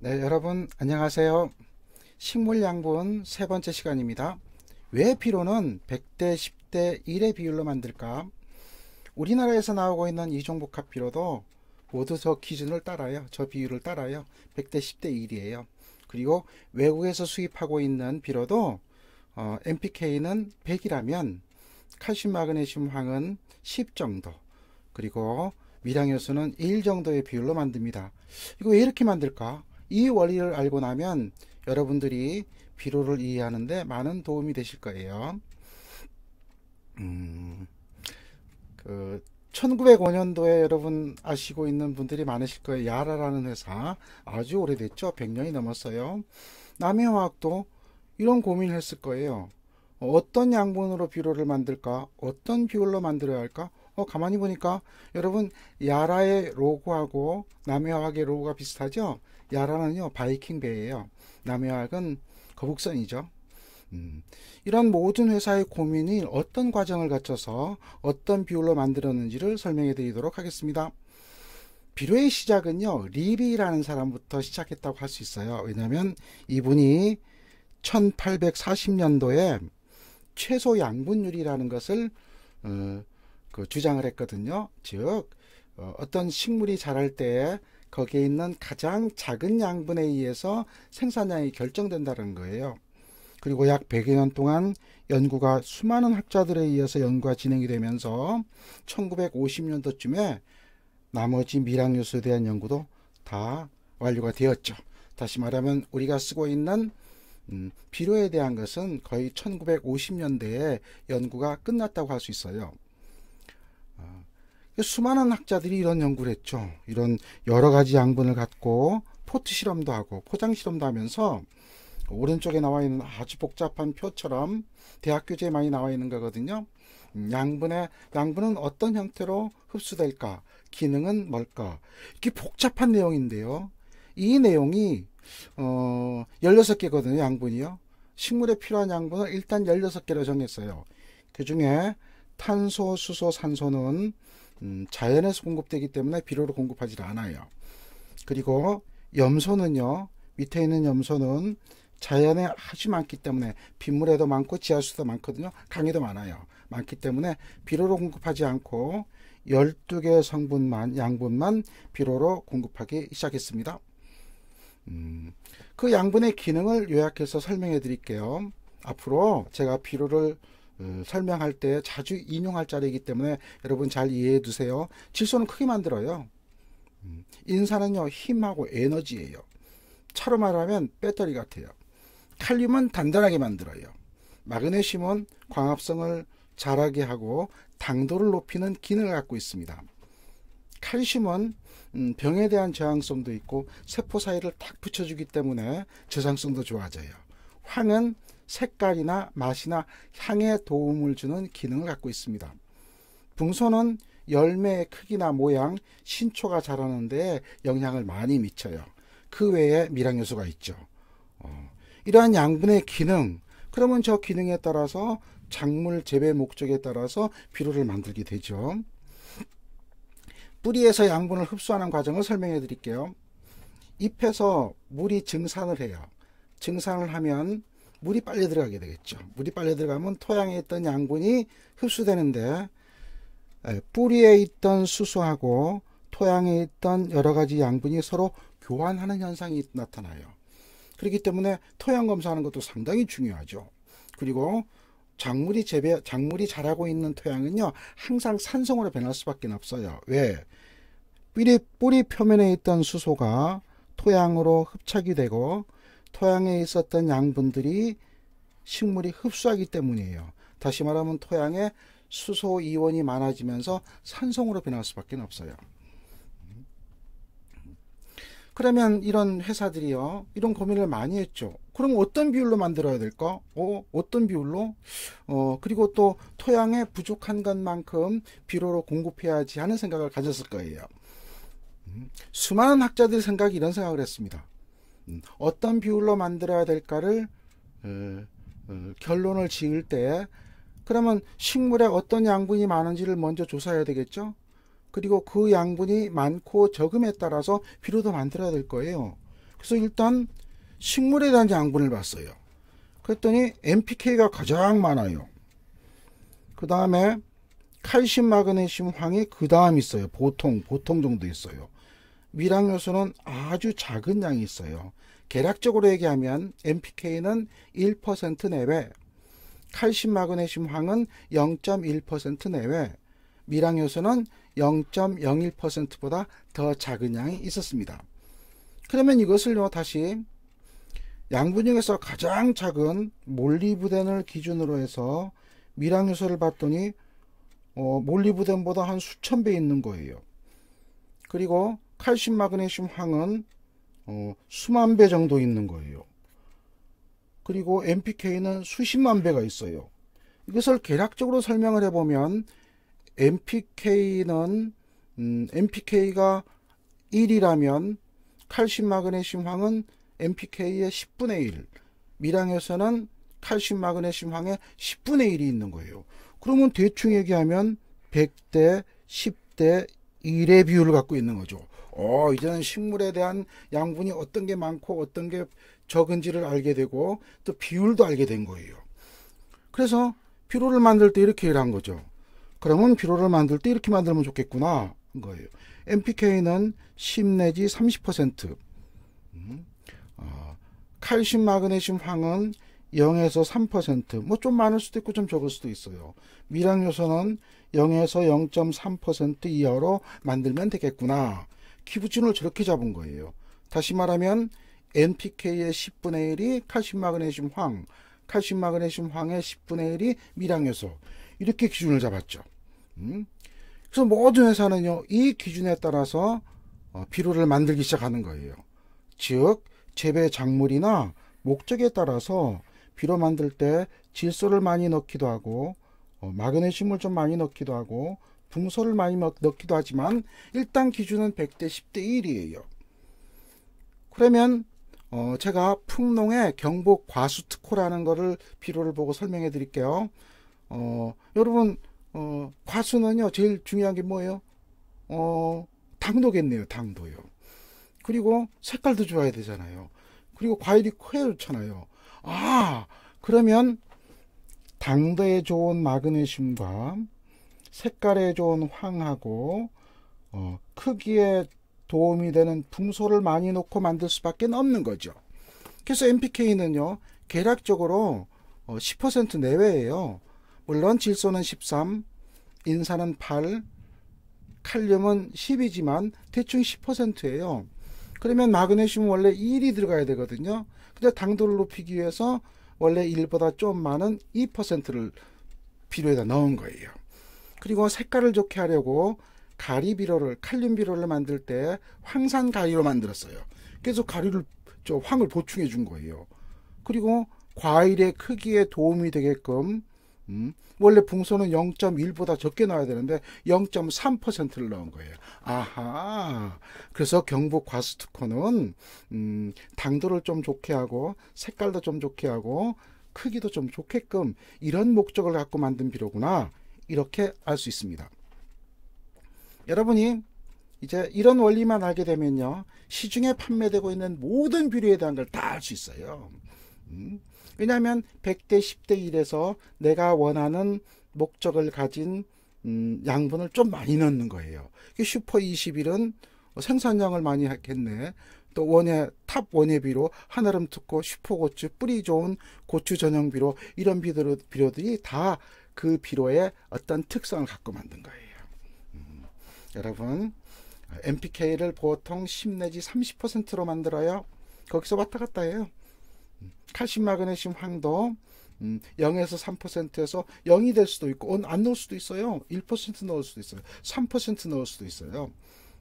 네, 여러분 안녕하세요. 식물 양분 세 번째 시간입니다. 왜 비료는 100대 10대 1의 비율로 만들까? 우리나라에서 나오고 있는 이종복합 비료도 모두 저 기준을 따라요. 저 비율을 따라요. 100대 10대 1이에요. 그리고 외국에서 수입하고 있는 비료도 NPK는 100이라면 칼슘, 마그네슘, 황은 10 정도, 그리고 미량요소는 1 정도의 비율로 만듭니다. 이거 왜 이렇게 만들까? 이 원리를 알고 나면 여러분들이 비료를 이해하는데 많은 도움이 되실 거예요. 그 1905년도에 여러분 아시고 있는 분들이 많으실 거예요. 야라라는 회사 아주 오래됐죠. 100년이 넘었어요. 남해화학도 이런 고민을 했을 거예요. 어떤 양분으로 비료를 만들까? 어떤 비율로 만들어야 할까? 가만히 보니까 여러분 야라의 로고하고 남해화학의 로고가 비슷하죠? 야라는요 바이킹 배예요. 남해화학은 거북선이죠. 이런 모든 회사의 고민이 어떤 과정을 거쳐서 어떤 비율로 만들었는지를 설명해 드리도록 하겠습니다. 비료의 시작은요 리비라는 사람부터 시작했다고 할 수 있어요. 왜냐하면 이분이 1840년도에 최소 양분율이라는 것을 주장을 했거든요. 즉 어떤 식물이 자랄 때 거기에 있는 가장 작은 양분에 의해서 생산량이 결정된다는 거예요. 그리고 약 100여 년 동안 연구가 수많은 학자들에 의해서 연구가 진행이 되면서 1950년도쯤에 나머지 미량요소에 대한 연구도 다 완료가 되었죠. 다시 말하면 우리가 쓰고 있는 비료에 대한 것은 거의 1950년대에 연구가 끝났다고 할 수 있어요. 수많은 학자들이 이런 연구를 했죠. 이런 여러 가지 양분을 갖고 포트 실험도 하고 포장 실험도 하면서 오른쪽에 나와 있는 아주 복잡한 표처럼 대학 교재에 많이 나와 있는 거거든요. 양분은 어떤 형태로 흡수될까? 기능은 뭘까? 이게 복잡한 내용인데요. 이 내용이 16개거든요. 양분이요. 식물에 필요한 양분을 일단 16개로 정했어요. 그 중에 탄소, 수소, 산소는 자연에서 공급되기 때문에 비료로 공급하지 않아요. 그리고 염소는요. 밑에 있는 염소는 자연에 아주 많기 때문에 빗물에도 많고 지하수도 많거든요. 강에도 많아요. 많기 때문에 비료로 공급하지 않고 12개의 성분만 양분만 비료로 공급하기 시작했습니다. 그 양분의 기능을 요약해서 설명해 드릴게요. 앞으로 제가 비료를 설명할 때 자주 인용할 자리이기 때문에 여러분 잘 이해해 두세요. 질소는 크게 만들어요. 인산은요 힘하고 에너지예요. 차로 말하면 배터리 같아요. 칼륨은 단단하게 만들어요. 마그네슘은 광합성을 잘하게 하고 당도를 높이는 기능을 갖고 있습니다. 칼슘은 병에 대한 저항성도 있고 세포 사이를 탁 붙여주기 때문에 저장성도 좋아져요. 황은 색깔이나 맛이나 향에 도움을 주는 기능을 갖고 있습니다. 붕소는 열매의 크기나 모양, 신초가 자라는 데 영향을 많이 미쳐요. 그 외에 미량요소가 있죠. 이러한 양분의 기능, 그러면 저 기능에 따라서 작물 재배 목적에 따라서 비료를 만들게 되죠. 뿌리에서 양분을 흡수하는 과정을 설명해 드릴게요. 잎에서 물이 증산을 해요. 증산을 하면 물이 빨리 들어가게 되겠죠. 물이 빨리 들어가면 토양에 있던 양분이 흡수되는데 뿌리에 있던 수소하고 토양에 있던 여러 가지 양분이 서로 교환하는 현상이 나타나요. 그렇기 때문에 토양 검사하는 것도 상당히 중요하죠. 그리고 작물이 자라고 있는 토양은요 항상 산성으로 변할 수밖에 없어요. 왜? 뿌리 표면에 있던 수소가 토양으로 흡착이 되고 토양에 있었던 양분들이 식물이 흡수하기 때문이에요. 다시 말하면 토양에 수소 이온이 많아지면서 산성으로 변할 수밖에 없어요. 그러면 이런 회사들이요 이런 고민을 많이 했죠. 그럼 어떤 비율로 만들어야 될까? 어떤 비율로? 그리고 또 토양에 부족한 것만큼 비료로 공급해야지 하는 생각을 가졌을 거예요. 수많은 학자들의 생각이 이런 생각을 했습니다. 어떤 비율로 만들어야 될까를 결론을 지을 때 그러면 식물에 어떤 양분이 많은지를 먼저 조사해야 되겠죠. 그리고 그 양분이 많고 적음에 따라서 비료도 만들어야 될 거예요. 그래서 일단 식물에 대한 양분을 봤어요. 그랬더니 NPK가 가장 많아요. 그 다음에 칼슘, 마그네슘, 황이 그 다음 있어요. 보통 정도 있어요. 미량 요소는 아주 작은 양이 있어요. 계략적으로 얘기하면 NPK는 1% 내외, 칼슘, 마그네슘, 황은 0.1% 내외, 미량 요소는 0.01%보다 더 작은 양이 있었습니다. 그러면 이것을요, 다시 양분 중에서 가장 작은 몰리브덴을 기준으로 해서 미량 요소를 봤더니 몰리브덴보다 한 수천 배 있는 거예요. 그리고 칼슘, 마그네슘, 황은 수만 배 정도 있는 거예요. 그리고 NPK는 수십만 배가 있어요. 이것을 계략적으로 설명을 해보면 NPK가 1이라면 칼슘, 마그네슘, 황은 NPK의 10분의 1, 미량에서는 칼슘, 마그네슘, 황의 10분의 1이 있는 거예요. 그러면 대충 얘기하면 100대 10대 1의 비율을 갖고 있는 거죠. 이제는 식물에 대한 양분이 어떤 게 많고 어떤 게 적은지를 알게 되고 또 비율도 알게 된 거예요. 그래서 비료를 만들 때 이렇게 일한 거죠. 그러면 비료를 만들 때 이렇게 만들면 좋겠구나 거예요. NPK는 10 내지 30%, 칼슘, 마그네슘, 황은 0에서 3%, 뭐 좀 많을 수도 있고 좀 적을 수도 있어요. 미량 요소는 0에서 0.3% 이하로 만들면 되겠구나. 기부진을 저렇게 잡은 거예요. 다시 말하면 NPK의 10분의 1이 칼슘, 마그네슘, 황, 칼슘, 마그네슘, 황의 10분의 1이 미량 요소. 이렇게 기준을 잡았죠. 그래서 모든 회사는요, 이 기준에 따라서 비료를 만들기 시작하는 거예요. 즉, 재배 작물이나 목적에 따라서 비료 만들 때 질소를 많이 넣기도 하고 마그네슘을 좀 많이 넣기도 하고 붕소를 많이 넣기도 하지만 일단 기준은 100대 10대 1이에요. 그러면 제가 풍농의 경북 과수특호라는 거를 비료를 보고 설명해 드릴게요. 여러분 과수는요 제일 중요한 게 뭐예요? 당도겠네요. 당도요. 그리고 색깔도 좋아야 되잖아요. 그리고 과일이 커야 좋잖아요. 그러면 당도에 좋은 마그네슘과 색깔에 좋은 황하고 크기에 도움이 되는 붕소를 많이 넣고 만들 수밖에 없는 거죠. 그래서 NPK는요 계략적으로 10% 내외예요. 물론 질소는 13, 인산은 8, 칼륨은 10이지만 대충 10%예요. 그러면 마그네슘은 원래 1이 들어가야 되거든요. 근데 당도를 높이기 위해서 원래 1보다 좀 많은 2%를 비료에다 넣은 거예요. 그리고 색깔을 좋게 하려고 가리 비료를, 칼륨 비료를 만들 때 황산 가리로 만들었어요. 그래서 황을 보충해 준 거예요. 그리고 과일의 크기에 도움이 되게끔 원래 붕소는 0.1보다 적게 넣어야 되는데 0.3%를 넣은 거예요. 그래서 경북 과수특호는 당도를 좀 좋게 하고 색깔도 좀 좋게 하고 크기도 좀 좋게끔 이런 목적을 갖고 만든 비료구나, 이렇게 알 수 있습니다. 여러분이 이제 이런 원리만 알게 되면요, 시중에 판매되고 있는 모든 비료에 대한 걸 다 알 수 있어요. 왜냐하면 100대 10대 1에서 내가 원하는 목적을 가진 양분을 좀 많이 넣는 거예요. 슈퍼 21은 생산량을 많이 했겠네. 또 탑 원예비료, 한아름 특호, 슈퍼고추, 뿌리 좋은 고추 전용 비료, 이런 비료들이 다 그 비료의 어떤 특성을 갖고 만든 거예요. 여러분, NPK를 보통 10 내지 30%로 만들어요. 거기서 왔다 갔다 해요. 칼슘, 마그네슘, 황도 0에서 3%에서 0이 될 수도 있고 안 넣을 수도 있어요. 1% 넣을 수도 있어요. 3% 넣을 수도 있어요.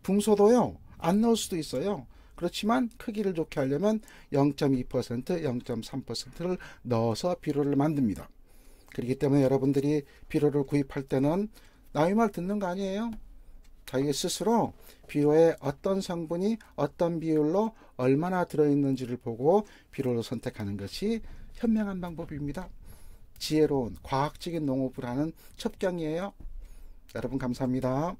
붕소도요, 안 넣을 수도 있어요. 그렇지만 크기를 좋게 하려면 0.2%, 0.3%를 넣어서 비료를 만듭니다. 그렇기 때문에 여러분들이 비료를 구입할 때는 남의 말 듣는 거 아니에요. 자기 스스로 비료에 어떤 성분이 어떤 비율로 얼마나 들어있는지를 보고 비료를 선택하는 것이 현명한 방법입니다. 지혜로운 과학적인 농업을 하는 첩경이에요. 여러분 감사합니다.